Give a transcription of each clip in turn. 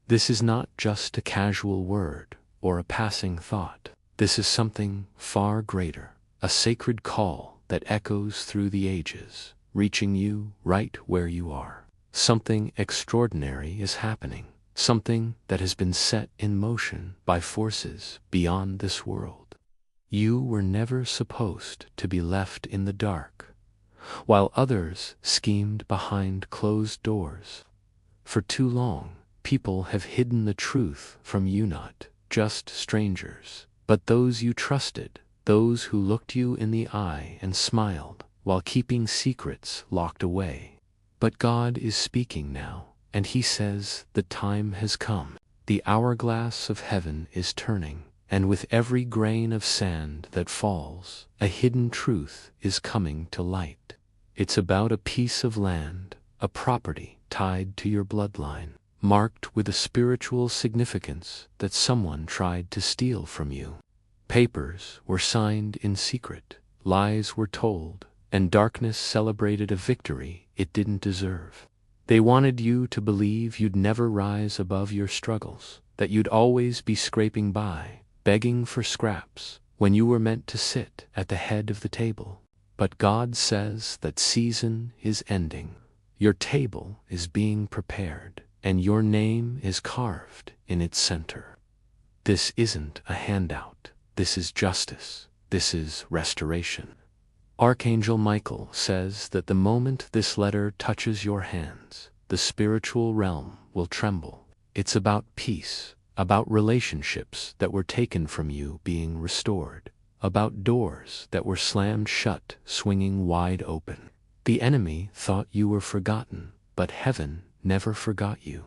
This is not just a casual word or a passing thought. This is something far greater, a sacred call that echoes through the ages, reaching you right where you are. Something extraordinary is happening, something that has been set in motion by forces beyond this world. You were never supposed to be left in the dark, while others schemed behind closed doors. For too long, people have hidden the truth from you, not just strangers, but those you trusted, those who looked you in the eye and smiled while keeping secrets locked away. But God is speaking now, and He says the time has come. The hourglass of heaven is turning, and with every grain of sand that falls, a hidden truth is coming to light. It's about a piece of land, a property tied to your bloodline, marked with a spiritual significance that someone tried to steal from you. Papers were signed in secret, lies were told, and darkness celebrated a victory it didn't deserve. They wanted you to believe you'd never rise above your struggles, that you'd always be scraping by, begging for scraps, when you were meant to sit at the head of the table. But God says that season is ending. Your table is being prepared, and your name is carved in its center. This isn't a handout. This is justice. This is restoration. Archangel Michael says that the moment this letter touches your hands, the spiritual realm will tremble. It's about peace, about relationships that were taken from you being restored, about doors that were slammed shut, swinging wide open. The enemy thought you were forgotten, but heaven never forgot you.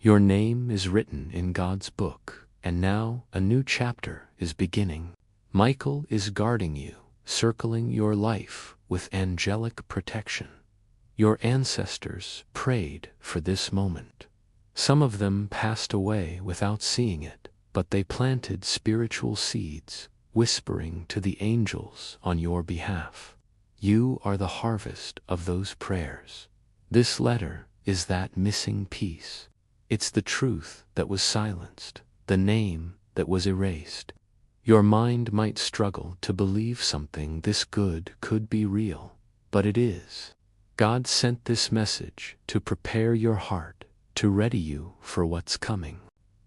Your name is written in God's book, and now a new chapter is beginning. Michael is guarding you, circling your life with angelic protection. Your ancestors prayed for this moment. Some of them passed away without seeing it, but they planted spiritual seeds, whispering to the angels on your behalf. You are the harvest of those prayers. This letter is that missing piece. It's the truth that was silenced, the name that was erased. Your mind might struggle to believe something this good could be real, but it is. God sent this message to prepare your heart, to ready you for what's coming.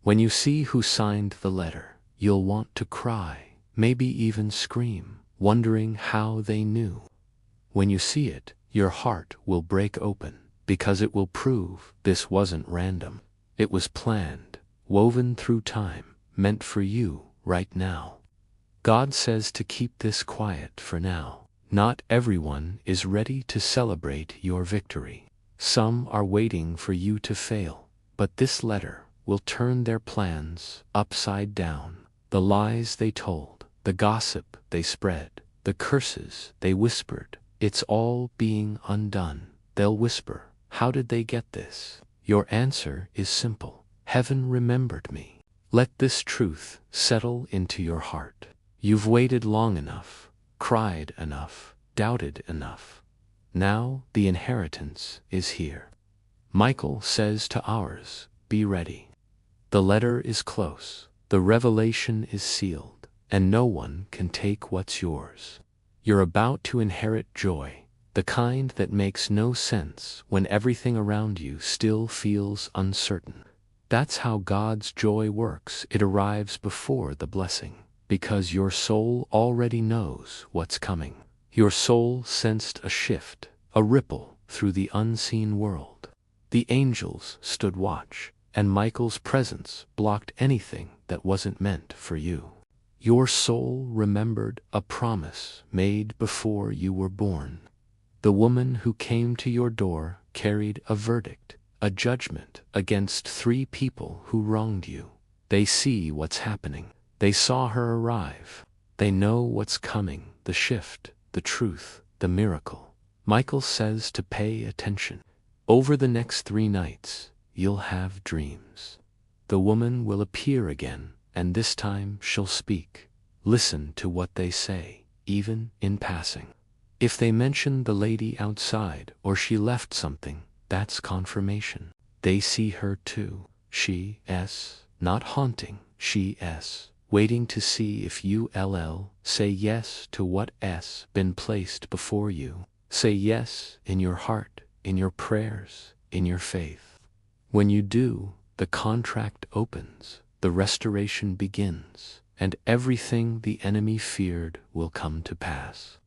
When you see who signed the letter, you'll want to cry, maybe even scream, wondering how they knew. When you see it, your heart will break open, because it will prove this wasn't random. It was planned, woven through time, meant for you right now. God says to keep this quiet for now. Not everyone is ready to celebrate your victory. Some are waiting for you to fail, but this letter will turn their plans upside down. The lies they told, the gossip they spread, the curses they whispered, it's all being undone. They'll whisper, "How did they get this?" Your answer is simple. Heaven remembered me. Let this truth settle into your heart. You've waited long enough, cried enough, doubted enough. Now the inheritance is here. Michael says to ours, be ready. The letter is close, the revelation is sealed, and no one can take what's yours. You're about to inherit joy, the kind that makes no sense when everything around you still feels uncertain. That's how God's joy works. It arrives before the blessing, because your soul already knows what's coming. Your soul sensed a shift, a ripple through the unseen world. The angels stood watch, and Michael's presence blocked anything that wasn't meant for you. Your soul remembered a promise made before you were born. The woman who came to your door carried a verdict, a judgment against 3 people who wronged you. They see what's happening. They saw her arrive. They know what's coming, the shift, the truth, the miracle. Michael says to pay attention. Over the next 3 nights, you'll have dreams. The woman will appear again, and this time she'll speak. Listen to what they say, even in passing. If they mention the lady outside or she left something, that's confirmation. They see her too. She-s, not haunting, she-s, waiting to see if you'll say yes to what's been placed before you. Say yes in your heart, in your prayers, in your faith. When you do, the contract opens, the restoration begins, and everything the enemy feared will come to pass.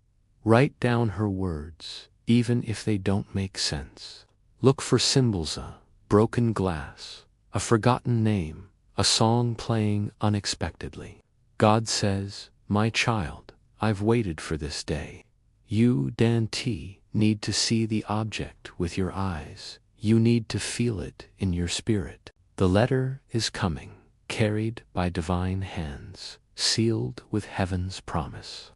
Write down her words, even if they don't make sense. Look for symbols: a broken glass, a forgotten name, a song playing unexpectedly. God says, "My child, I've waited for this day." You don't need to see the object with your eyes. You need to feel it in your spirit. The letter is coming, carried by divine hands, sealed with heaven's promise.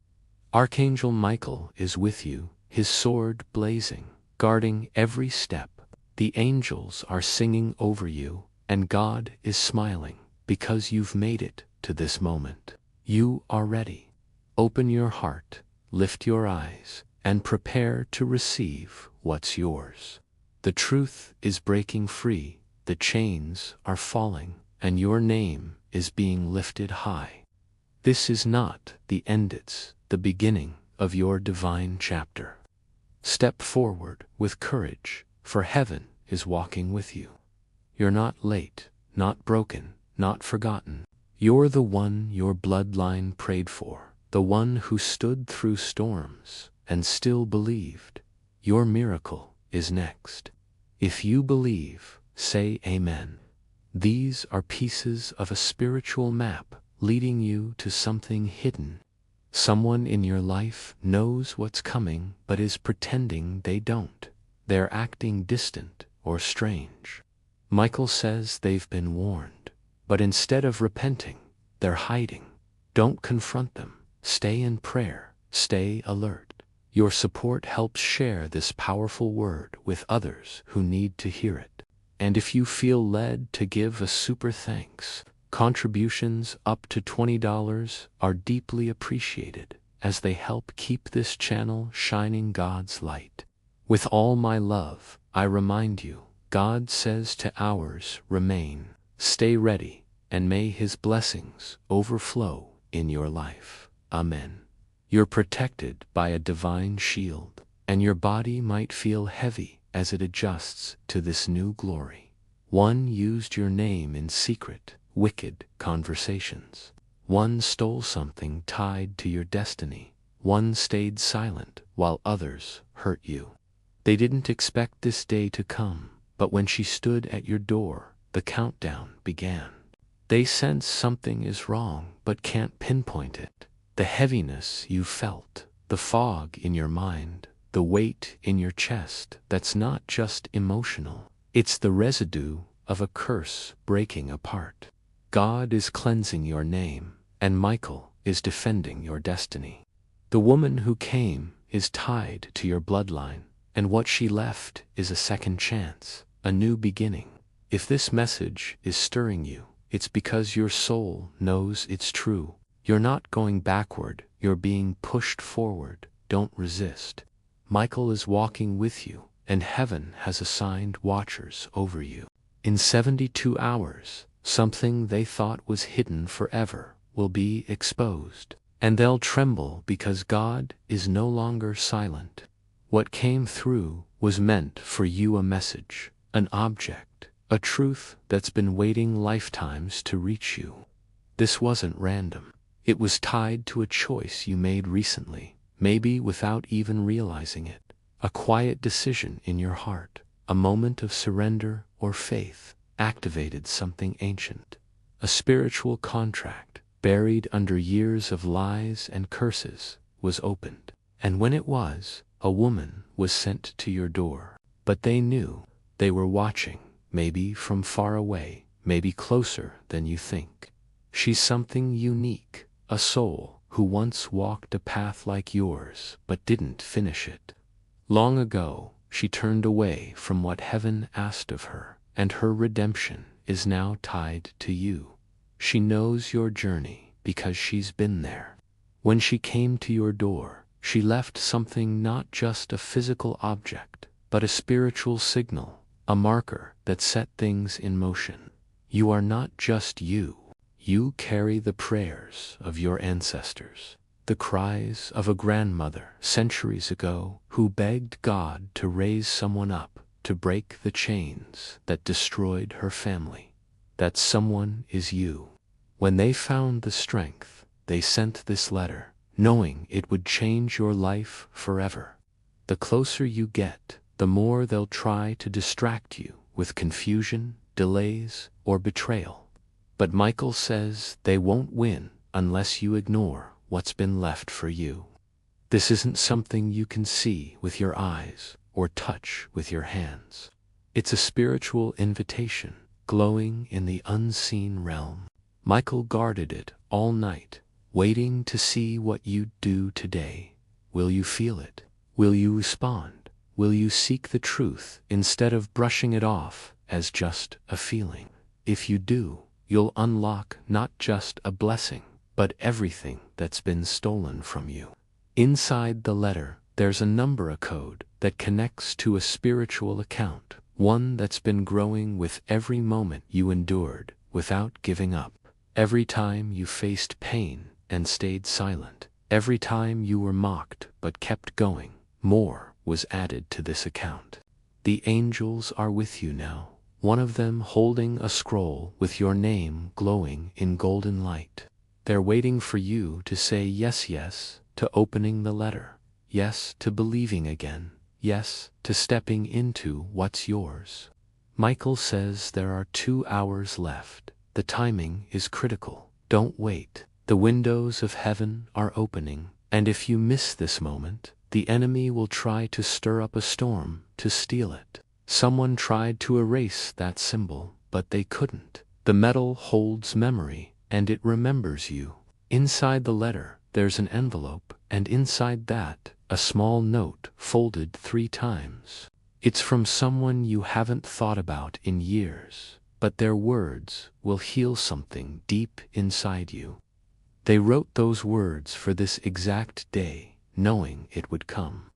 Archangel Michael is with you, his sword blazing, guarding every step. The angels are singing over you, and God is smiling, because you've made it to this moment. You are ready. Open your heart, lift your eyes, and prepare to receive what's yours. The truth is breaking free, the chains are falling, and your name is being lifted high. This is not the end, it's the beginning of your divine chapter. Step forward with courage, for heaven is walking with you. You're not late, not broken, not forgotten. You're the one your bloodline prayed for, the one who stood through storms and still believed. Your miracle is next. If you believe, say amen. These are pieces of a spiritual map leading you to something hidden. Someone in your life knows what's coming but is pretending they don't. They're acting distant or strange. Michael says they've been warned, but instead of repenting, they're hiding. Don't confront them. Stay in prayer. Stay alert. Your support helps share this powerful word with others who need to hear it. And if you feel led to give a super thanks, contributions up to $20 are deeply appreciated, as they help keep this channel shining God's light. With all my love, I remind you, God says to ours, remain, stay ready, and may His blessings overflow in your life. Amen. You're protected by a divine shield, and your body might feel heavy as it adjusts to this new glory. One used your name in secret, wicked conversations. One stole something tied to your destiny. One stayed silent while others hurt you. They didn't expect this day to come, but when she stood at your door, the countdown began. They sense something is wrong but can't pinpoint it. The heaviness you felt, the fog in your mind, the weight in your chest, that's not just emotional. It's the residue of a curse breaking apart. God is cleansing your name, and Michael is defending your destiny. The woman who came is tied to your bloodline, and what she left is a second chance, a new beginning. If this message is stirring you, it's because your soul knows it's true. You're not going backward, you're being pushed forward. Don't resist. Michael is walking with you, and heaven has assigned watchers over you. In 72 hours, something they thought was hidden forever will be exposed, and they'll tremble because God is no longer silent. What came through was meant for you, a message, an object, a truth that's been waiting lifetimes to reach you. This wasn't random. It was tied to a choice you made recently, maybe without even realizing it. A quiet decision in your heart, a moment of surrender or faith, activated something ancient. A spiritual contract, buried under years of lies and curses, was opened. And when it was, a woman was sent to your door. But they knew. They were watching, maybe from far away, maybe closer than you think. She's something unique, a soul who once walked a path like yours but didn't finish it. Long ago, she turned away from what heaven asked of her, and her redemption is now tied to you. She knows your journey because she's been there. When she came to your door, she left something, not just a physical object, but a spiritual signal, a marker that set things in motion. You are not just you. You carry the prayers of your ancestors, the cries of a grandmother centuries ago who begged God to raise someone up to break the chains that destroyed her family. That someone is you. When they found the strength, they sent this letter, knowing it would change your life forever. The closer you get, the more they'll try to distract you with confusion, delays, or betrayal. But Michael says they won't win unless you ignore what's been left for you. This isn't something you can see with your eyes or touch with your hands. It's a spiritual invitation, glowing in the unseen realm. Michael guarded it all night, waiting to see what you'd do today. Will you feel it? Will you respond? Will you seek the truth instead of brushing it off as just a feeling? If you do, you'll unlock not just a blessing, but everything that's been stolen from you. Inside the letter, there's a number code that connects to a spiritual account, one that's been growing with every moment you endured without giving up. Every time you faced pain and stayed silent, every time you were mocked but kept going, more was added to this account. The angels are with you now, one of them holding a scroll with your name glowing in golden light. They're waiting for you to say yes to opening the letter, yes to believing again, yes to stepping into what's yours. Michael says there are 2 hours left. The timing is critical. Don't wait. The windows of heaven are opening, and if you miss this moment, the enemy will try to stir up a storm to steal it. Someone tried to erase that symbol, but they couldn't. The metal holds memory, and it remembers you. Inside the letter, there's an envelope, and inside that, a small note folded 3 times. It's from someone you haven't thought about in years, but their words will heal something deep inside you. They wrote those words for this exact day, knowing it would come.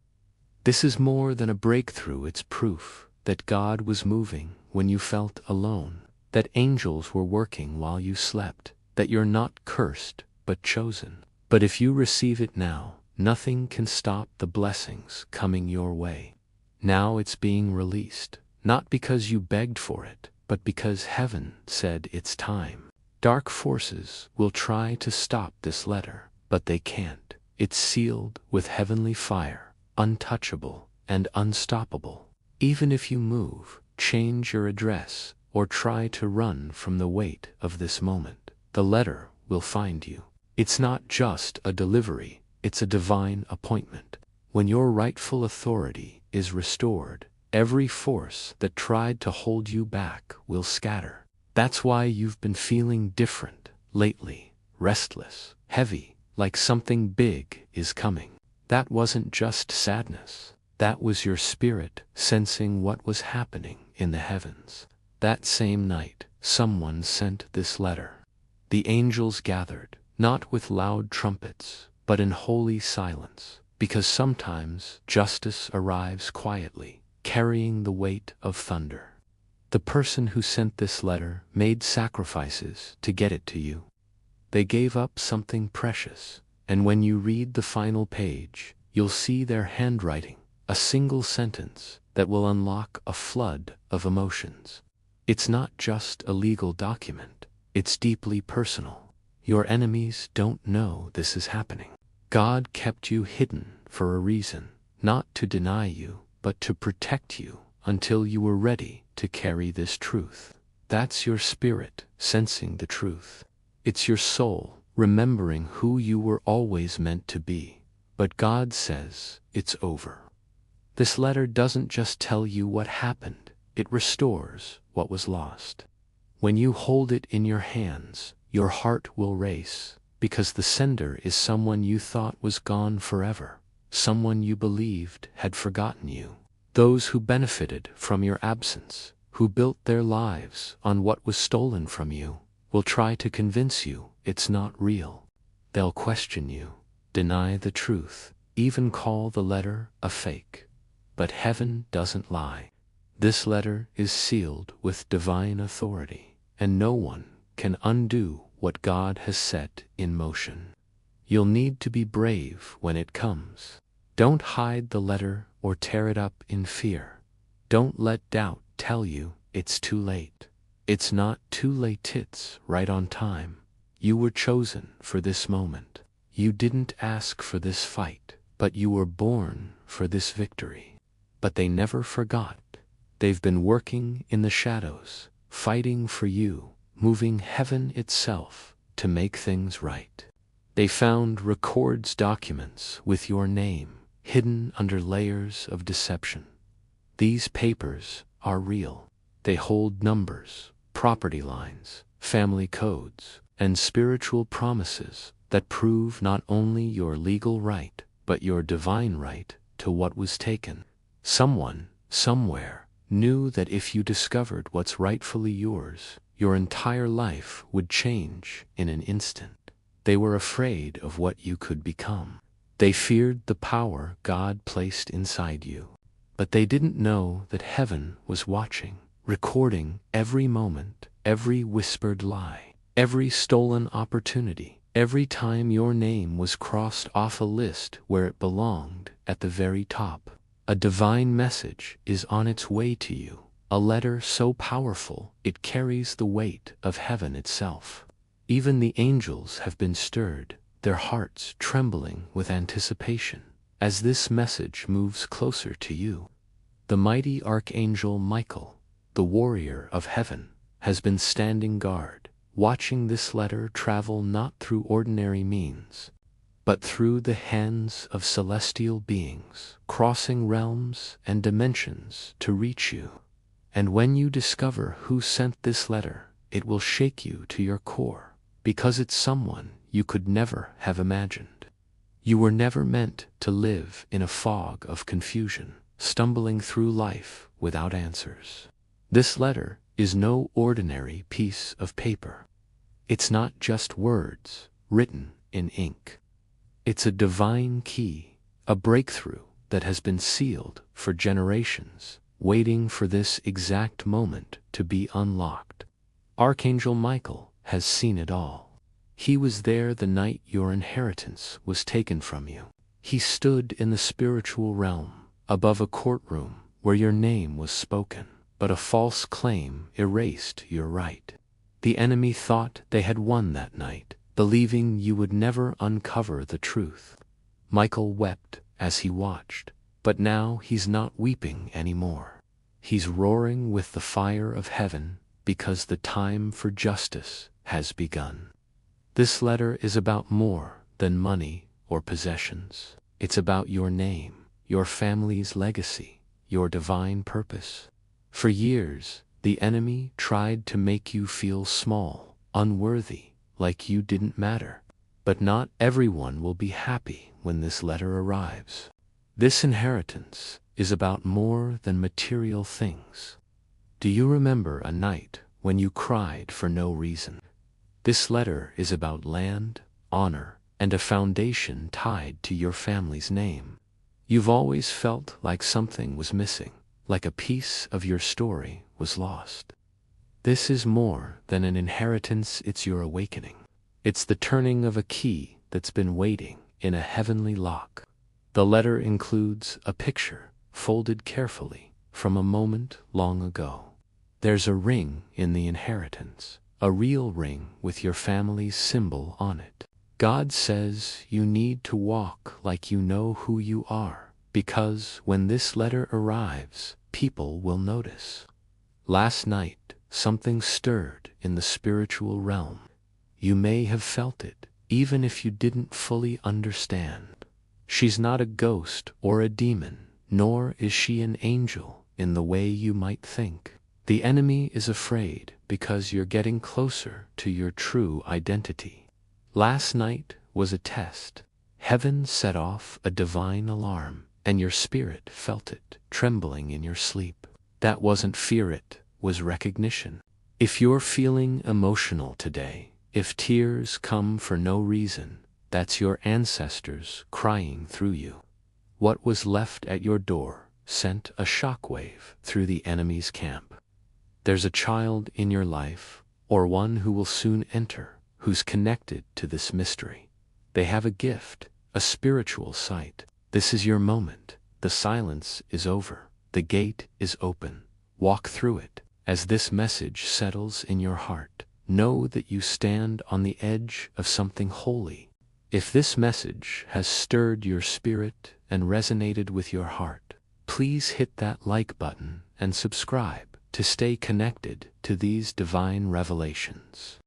This is more than a breakthrough, it's proof that God was moving when you felt alone, that angels were working while you slept, that you're not cursed but chosen. But if you receive it now, nothing can stop the blessings coming your way. Now it's being released, not because you begged for it, but because heaven said it's time. Dark forces will try to stop this letter, but they can't. It's sealed with heavenly fire, untouchable and unstoppable. Even if you move, change your address, or try to run from the weight of this moment, the letter will find you. It's not just a delivery, it's a divine appointment. When your rightful authority is restored, every force that tried to hold you back will scatter. That's why you've been feeling different lately, restless, heavy, like something big is coming. That wasn't just sadness. That was your spirit sensing what was happening in the heavens. That same night, someone sent this letter. The angels gathered, not with loud trumpets, but in holy silence, because sometimes justice arrives quietly, carrying the weight of thunder. The person who sent this letter made sacrifices to get it to you. They gave up something precious, and when you read the final page, you'll see their handwriting, a single sentence that will unlock a flood of emotions. It's not just a legal document, it's deeply personal. Your enemies don't know this is happening. God kept you hidden for a reason, not to deny you, but to protect you until you were ready to carry this truth. That's your spirit sensing the truth. It's your soul remembering who you were always meant to be. But God says it's over. This letter doesn't just tell you what happened, it restores what was lost. When you hold it in your hands, your heart will race, because the sender is someone you thought was gone forever, someone you believed had forgotten you. Those who benefited from your absence, who built their lives on what was stolen from you, will try to convince you it's not real. They'll question you, deny the truth, even call the letter a fake. But heaven doesn't lie. This letter is sealed with divine authority, and no one can undo what God has set in motion. You'll need to be brave when it comes. Don't hide the letter or tear it up in fear. Don't let doubt tell you it's too late. It's not too late, it's right on time. You were chosen for this moment. You didn't ask for this fight, but you were born for this victory. But they never forgot. They've been working in the shadows, fighting for you, moving heaven itself to make things right. They found records documents with your name hidden under layers of deception. These papers are real. They hold numbers, property lines, family codes, and spiritual promises that prove not only your legal right, but your divine right to what was taken. Someone, somewhere, knew that if you discovered what's rightfully yours, your entire life would change in an instant. They were afraid of what you could become. They feared the power God placed inside you. But they didn't know that heaven was watching, recording every moment, every whispered lie, every stolen opportunity, every time your name was crossed off a list where it belonged at the very top. A divine message is on its way to you, a letter so powerful it carries the weight of heaven itself. Even the angels have been stirred, their hearts trembling with anticipation, as this message moves closer to you. The mighty Archangel Michael, the warrior of heaven, has been standing guard, watching this letter travel not through ordinary means, but through the hands of celestial beings, crossing realms and dimensions to reach you. And when you discover who sent this letter, it will shake you to your core, because it's someone you could never have imagined. You were never meant to live in a fog of confusion, stumbling through life without answers. This letter is no ordinary piece of paper. It's not just words written in ink. It's a divine key, a breakthrough that has been sealed for generations, waiting for this exact moment to be unlocked. Archangel Michael has seen it all. He was there the night your inheritance was taken from you. He stood in the spiritual realm, above a courtroom where your name was spoken, but a false claim erased your right. The enemy thought they had won that night, believing you would never uncover the truth. Michael wept as he watched, but now he's not weeping anymore. He's roaring with the fire of heaven because the time for justice has begun. This letter is about more than money or possessions. It's about your name, your family's legacy, your divine purpose. For years, the enemy tried to make you feel small, unworthy, like you didn't matter. But not everyone will be happy when this letter arrives. This inheritance is about more than material things. Do you remember a night when you cried for no reason? This letter is about land, honor, and a foundation tied to your family's name. You've always felt like something was missing, like a piece of your story was lost. This is more than an inheritance, it's your awakening. It's the turning of a key that's been waiting in a heavenly lock. The letter includes a picture, folded carefully, from a moment long ago. There's a ring in the inheritance, a real ring with your family's symbol on it. God says you need to walk like you know who you are, because when this letter arrives, people will notice. Last night, something stirred in the spiritual realm. You may have felt it, even if you didn't fully understand. She's not a ghost or a demon, nor is she an angel in the way you might think. The enemy is afraid because you're getting closer to your true identity. Last night was a test. Heaven set off a divine alarm, and your spirit felt it, trembling in your sleep. That wasn't fear, it was recognition. If you're feeling emotional today, if tears come for no reason, that's your ancestors crying through you. What was left at your door sent a shockwave through the enemy's camp. There's a child in your life, or one who will soon enter, who's connected to this mystery. They have a gift, a spiritual sight. This is your moment. The silence is over. The gate is open. Walk through it. As this message settles in your heart, know that you stand on the edge of something holy. If this message has stirred your spirit and resonated with your heart, please hit that like button and subscribe to stay connected to these divine revelations.